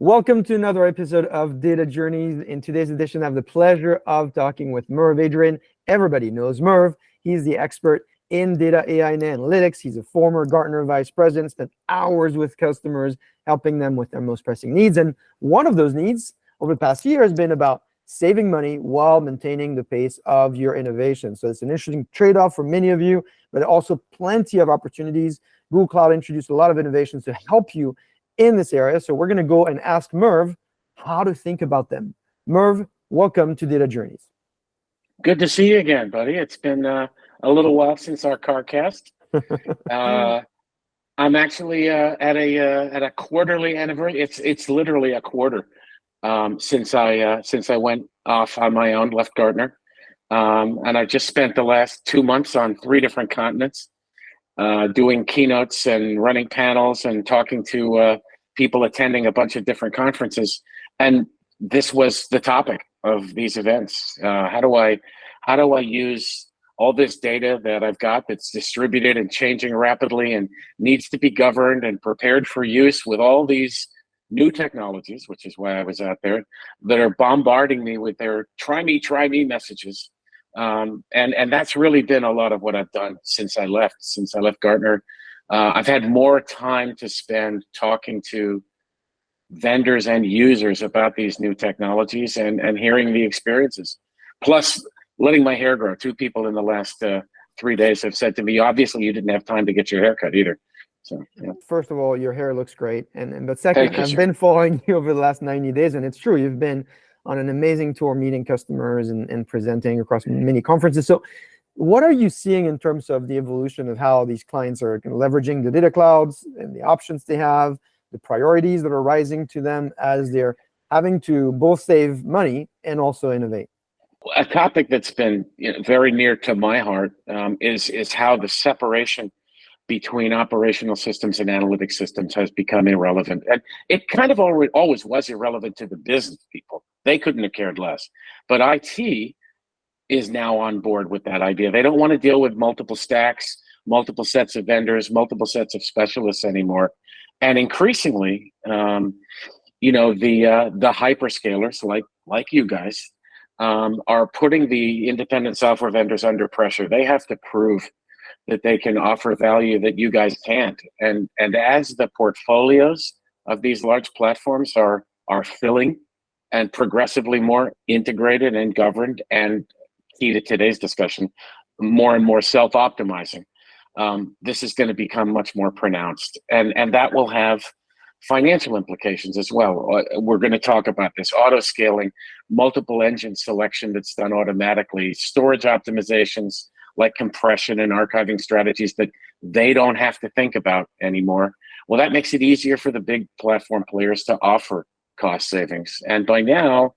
Welcome to another episode of Data Journeys. In today's edition, I have the pleasure of talking with Merv Adrian. Everybody knows Merv. He's the expert in data, AI, and analytics. He's a former Gartner Vice President, spent hours with customers, helping them with their most pressing needs. And one of those needs over the past year has been about saving money while maintaining the pace of your innovation. So it's an interesting trade-off for many of you, but also plenty of opportunities. Google Cloud introduced a lot of innovations to help you in this area. So we're going to go and ask Merv how to think about them. Merv, welcome to Data Journeys. Good to see you again, buddy. It's been a little while since our CarCast. I'm actually at a quarterly anniversary. It's literally a quarter since I went off on my own, left Gartner, and I just spent the last 2 months on 3 different continents, doing keynotes and running panels and talking to people attending a bunch of different conferences. And this was the topic of these events. How do I use all this data that I've got that's distributed and changing rapidly and needs to be governed and prepared for use with all these new technologies, which is why I was out there, that are bombarding me with their try me messages. And that's really been a lot of what I've done since I left Gartner. I've had more time to spend talking to vendors and users about these new technologies and hearing the experiences. Plus, letting my hair grow. 2 people in the last 3 days have said to me, obviously you didn't have time to get your hair cut either. So, yeah. First of all, your hair looks great. But second, I've been following you over the last 90 days, and it's true. You've been on an amazing tour meeting customers and presenting across many conferences. So what are you seeing in terms of the evolution of how these clients are leveraging the data clouds and the options they have, the priorities that are rising to them as they're having to both save money and also innovate? A topic that's been very near to my heart is how the separation between operational systems and analytic systems has become irrelevant. And it kind of always was irrelevant to the business people. They couldn't have cared less. But IT is now on board with that idea. They don't want to deal with multiple stacks, multiple sets of vendors, multiple sets of specialists anymore. And increasingly, the hyperscalers like you guys are putting the independent software vendors under pressure. They have to prove that they can offer value that you guys can't. And as the portfolios of these large platforms are filling and progressively more integrated and governed, and key to today's discussion, more and more self-optimizing, this is going to become much more pronounced. And that will have financial implications as well. We're going to talk about this autoscaling, multiple engine selection that's done automatically, storage optimizations like compression and archiving strategies that they don't have to think about anymore. Well, that makes it easier for the big platform players to offer cost savings. And by now,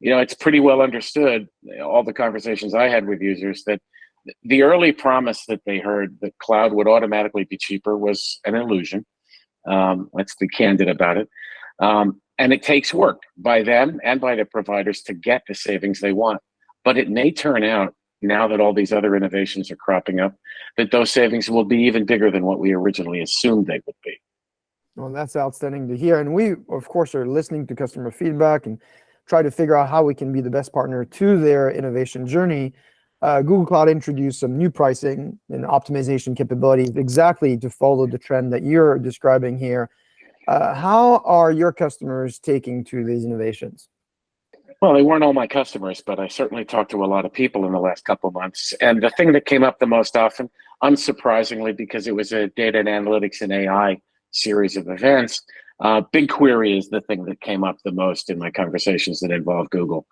it's pretty well understood, all the conversations I had with users, that the early promise that they heard that cloud would automatically be cheaper was an illusion. Let's be candid about it. And it takes work by them and by the providers to get the savings they want. But it may turn out, now that all these other innovations are cropping up, that those savings will be even bigger than what we originally assumed they would be. Well, that's outstanding to hear. And we, of course, are listening to customer feedback and try to figure out how we can be the best partner to their innovation journey. Google Cloud introduced some new pricing and optimization capabilities exactly to follow the trend that you're describing here. How are your customers taking to these innovations? Well, they weren't all my customers, but I certainly talked to a lot of people in the last couple of months. And the thing that came up the most often, unsurprisingly, because it was a data and analytics and AI series of events, BigQuery is the thing that came up the most in my conversations that involve Google.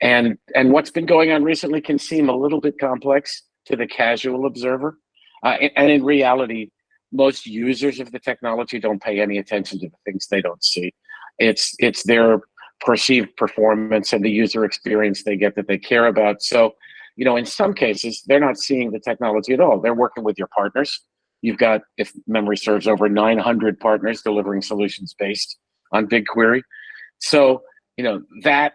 And what's been going on recently can seem a little bit complex to the casual observer. And in reality, most users of the technology don't pay any attention to the things they don't see. It's their perceived performance and the user experience they get that they care about. So, in some cases, they're not seeing the technology at all. They're working with your partners. You've got, if memory serves, over 900 partners delivering solutions based on BigQuery. So, that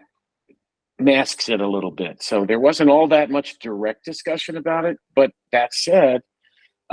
masks it a little bit. So there wasn't all that much direct discussion about it. But that said,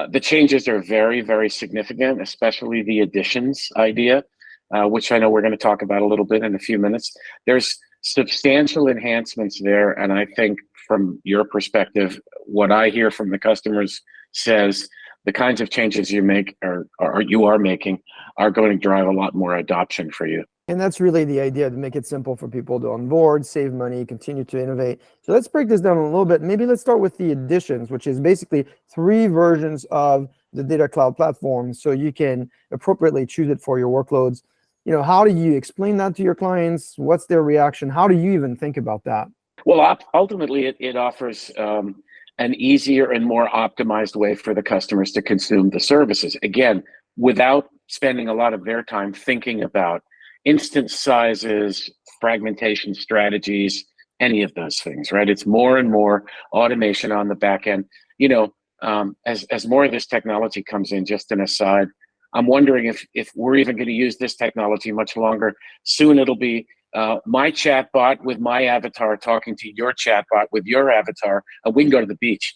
the changes are very, very significant, especially the additions idea. which I know we're going to talk about a little bit in a few minutes. There's substantial enhancements there, and I think from your perspective, what I hear from the customers says the kinds of changes you make or you are making are going to drive a lot more adoption for you. And that's really the idea, to make it simple for people to onboard, save money, continue to innovate. So let's break this down a little bit. Maybe let's start with the editions, which is basically 3 versions of the Data Cloud platform, so you can appropriately choose it for your workloads. How do you explain that to your clients? What's their reaction? How do you even think about that? Well, ultimately, it offers an easier and more optimized way for the customers to consume the services. Again, without spending a lot of their time thinking about instance sizes, fragmentation strategies, any of those things, right? It's more and more automation on the back end. As more of this technology comes in, just an aside, I'm wondering if we're even going to use this technology much longer. Soon it'll be my chatbot with my avatar talking to your chatbot with your avatar, and we can go to the beach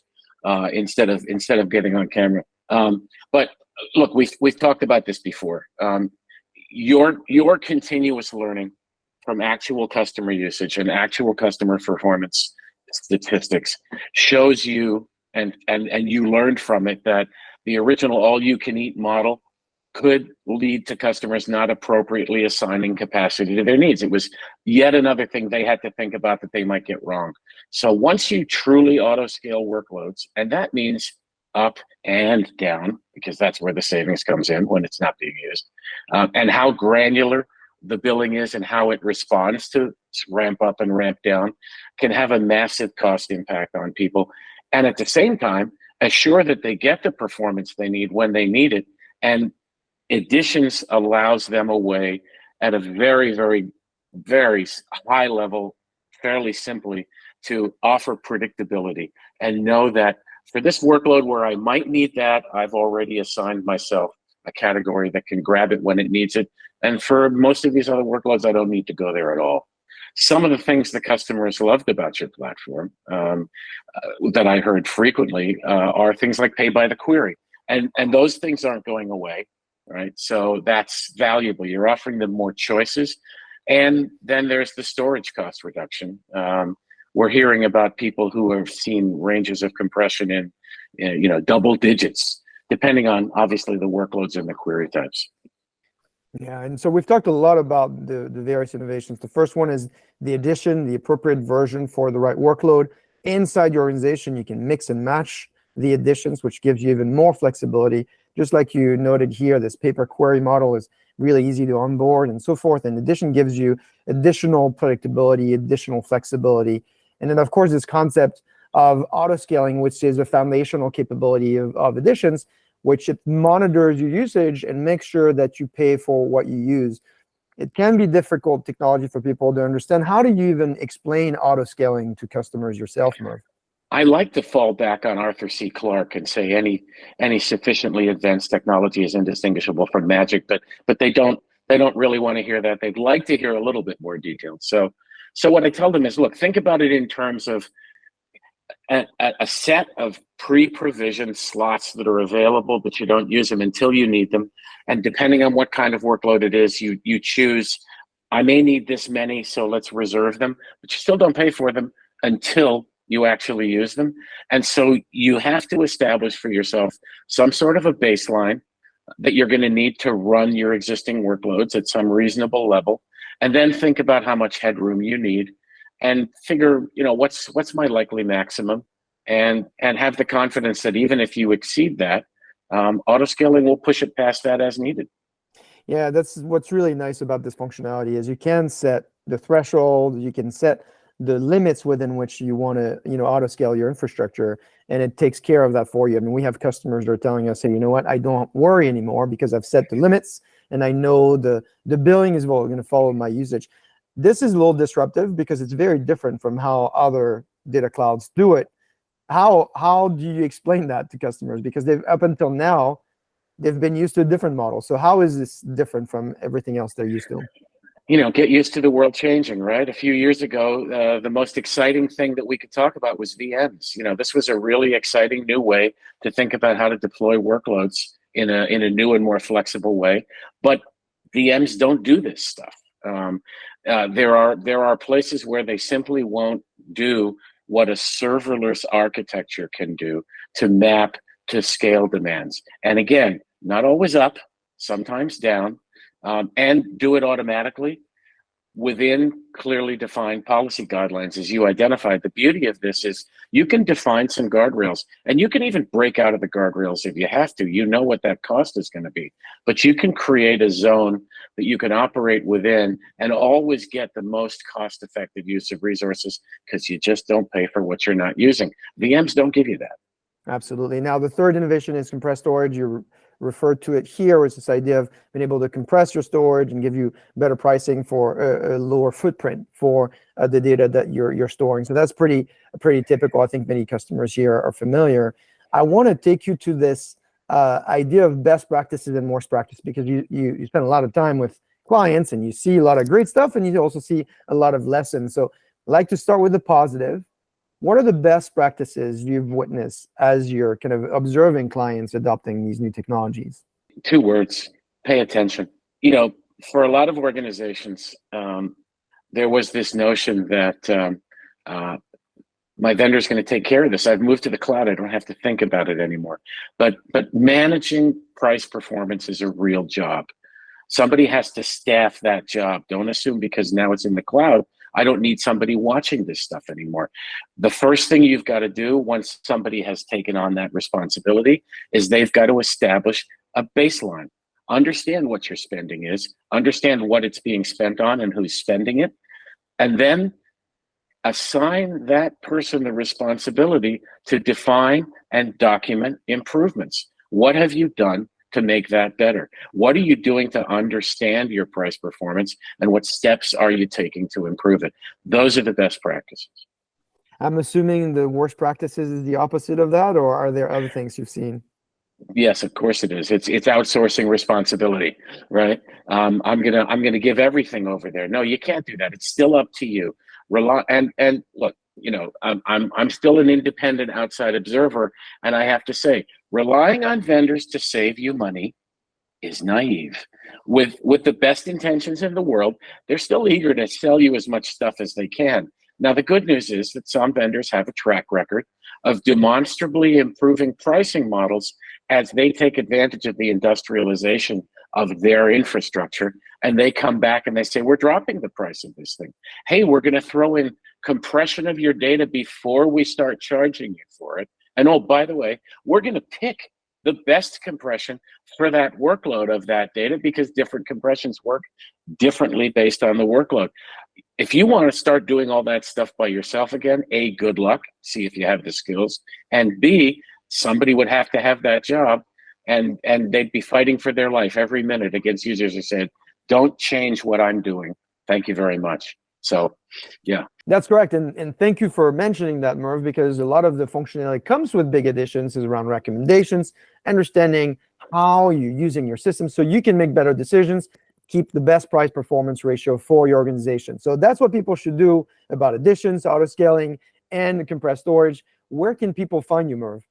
instead of getting on camera. But look, we've talked about this before. Your continuous learning from actual customer usage and actual customer performance statistics shows you, and you learned from it, that the original all-you-can-eat model could lead to customers not appropriately assigning capacity to their needs. It was yet another thing they had to think about that they might get wrong. So once you truly auto-scale workloads, and that means up and down, because that's where the savings comes in when it's not being used, and how granular the billing is and how it responds to ramp up and ramp down, can have a massive cost impact on people. And at the same time, assure that they get the performance they need when they need it. And Editions allows them a way at a very, very, very high level, fairly simply, to offer predictability and know that for this workload where I might need that, I've already assigned myself a category that can grab it when it needs it. And for most of these other workloads, I don't need to go there at all. Some of the things the customers loved about your platform that I heard frequently are things like pay by the query. And those things aren't going away, right? So that's valuable. You're offering them more choices. And then there's the storage cost reduction. We're hearing about people who have seen ranges of compression in double digits, depending on obviously the workloads and the query types. Yeah, and so we've talked a lot about the various innovations. The first one is the edition, the appropriate version for the right workload. Inside your organization, you can mix and match the editions, which gives you even more flexibility. Just like you noted here, this paper query model is really easy to onboard and so forth. And edition gives you additional predictability, additional flexibility. And then, of course, this concept of autoscaling, which is a foundational capability of editions, which it monitors your usage and makes sure that you pay for what you use. It can be difficult technology for people to understand. How do you even explain autoscaling to customers yourself, Merv? I like to fall back on Arthur C. Clarke and say any sufficiently advanced technology is indistinguishable from magic, but they don't really want to hear that. They'd like to hear a little bit more detail. So what I tell them is, look, think about it in terms of a set of pre-provisioned slots that are available, but you don't use them until you need them. And depending on what kind of workload it is, you choose, I may need this many, so let's reserve them, but you still don't pay for them until you actually use them. And so you have to establish for yourself some sort of a baseline that you're going to need to run your existing workloads at some reasonable level, and then think about how much headroom you need and figure, what's my likely maximum, and have the confidence that even if you exceed that, autoscaling will push it past that as needed. Yeah, that's what's really nice about this functionality is you can set the threshold, you can set the limits within which you want to, autoscale your infrastructure, and it takes care of that for you. I mean, we have customers that are telling us, hey, you know what, I don't worry anymore because I've set the limits and I know the billing is going to follow my usage. This is a little disruptive because it's very different from how other data clouds do it. How do you explain that to customers? Because they've up until now, they've been used to a different model. So how is this different from everything else they're used to? Get used to the world changing, right? A few years ago, the most exciting thing that we could talk about was VMs. This was a really exciting new way to think about how to deploy workloads in a new and more flexible way. But VMs don't do this stuff. There are places where they simply won't do what a serverless architecture can do to map to scale demands. And again, not always up, sometimes down, and do it automatically within clearly defined policy guidelines, as you identified. The beauty of this is you can define some guardrails, and you can even break out of the guardrails if you have to. You know what that cost is going to be, but you can create a zone that you can operate within and always get the most cost-effective use of resources, because you just don't pay for what you're not using. VMs don't give you that. Absolutely. Now, the third innovation is compressed storage. You referred to it here as this idea of being able to compress your storage and give you better pricing for a lower footprint for the data that you're storing. So that's pretty typical. I think many customers here are familiar. I want to take you to this idea of best practices and worst practice, because you spend a lot of time with clients and you see a lot of great stuff, and you also see a lot of lessons. So I'd like to start with the positive. What are the best practices you've witnessed as you're kind of observing clients adopting these new technologies? 2 words: pay attention. For a lot of organizations, there was this notion that my vendor's going to take care of this. I've moved to the cloud. I don't have to think about it anymore. But managing price performance is a real job. Somebody has to staff that job. Don't assume because now it's in the cloud, I don't need somebody watching this stuff anymore. The first thing you've got to do once somebody has taken on that responsibility is they've got to establish a baseline. Understand what your spending is, understand what it's being spent on and who's spending it, and then assign that person the responsibility to define and document improvements. What have you done to make that better? What are you doing to understand your price performance, and what steps are you taking to improve it? Those are the best practices. I'm assuming the worst practices is the opposite of that, or are there other things you've seen? Yes, of course it is. It's outsourcing responsibility, right? I'm gonna give everything over there. No, you can't do that. It's still up to you. Rely and look, I'm still an independent outside observer, and I have to say, relying on vendors to save you money is naive. With the best intentions in the world, they're still eager to sell you as much stuff as they can. Now, the good news is that some vendors have a track record of demonstrably improving pricing models as they take advantage of the industrialization of their infrastructure, and they come back and they say, we're dropping the price of this thing. Hey, we're going to throw in compression of your data before we start charging you for it. And oh, by the way, we're going to pick the best compression for that workload of that data, because different compressions work differently based on the workload. If you want to start doing all that stuff by yourself again, A, good luck, see if you have the skills, and B, somebody would have to have that job, and they'd be fighting for their life every minute against users who said, don't change what I'm doing. Thank you very much. So, yeah. That's correct. And thank you for mentioning that, Merv, because a lot of the functionality comes with big additions is around recommendations, understanding how you're using your system so you can make better decisions, keep the best price performance ratio for your organization. So that's what people should do about additions, autoscaling, and compressed storage. Where can people find you, Merv?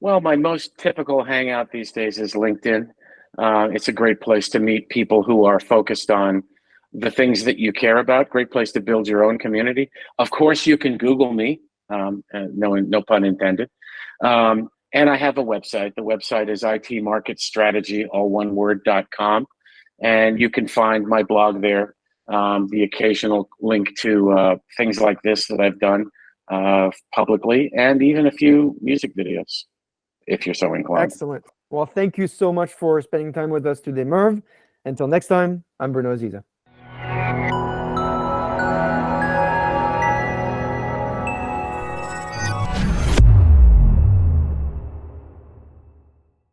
Well, my most typical hangout these days is LinkedIn. It's a great place to meet people who are focused on the things that you care about. Great place to build your own community. Of course, you can Google me, no pun intended. And I have a website. The website is itmarketstrategy, all one word.com. And you can find my blog there, the occasional link to things like this that I've done publicly, and even a few music videos, if you're so inclined. Excellent. Well, thank you so much for spending time with us today, Merv. Until next time, I'm Bruno Aziza.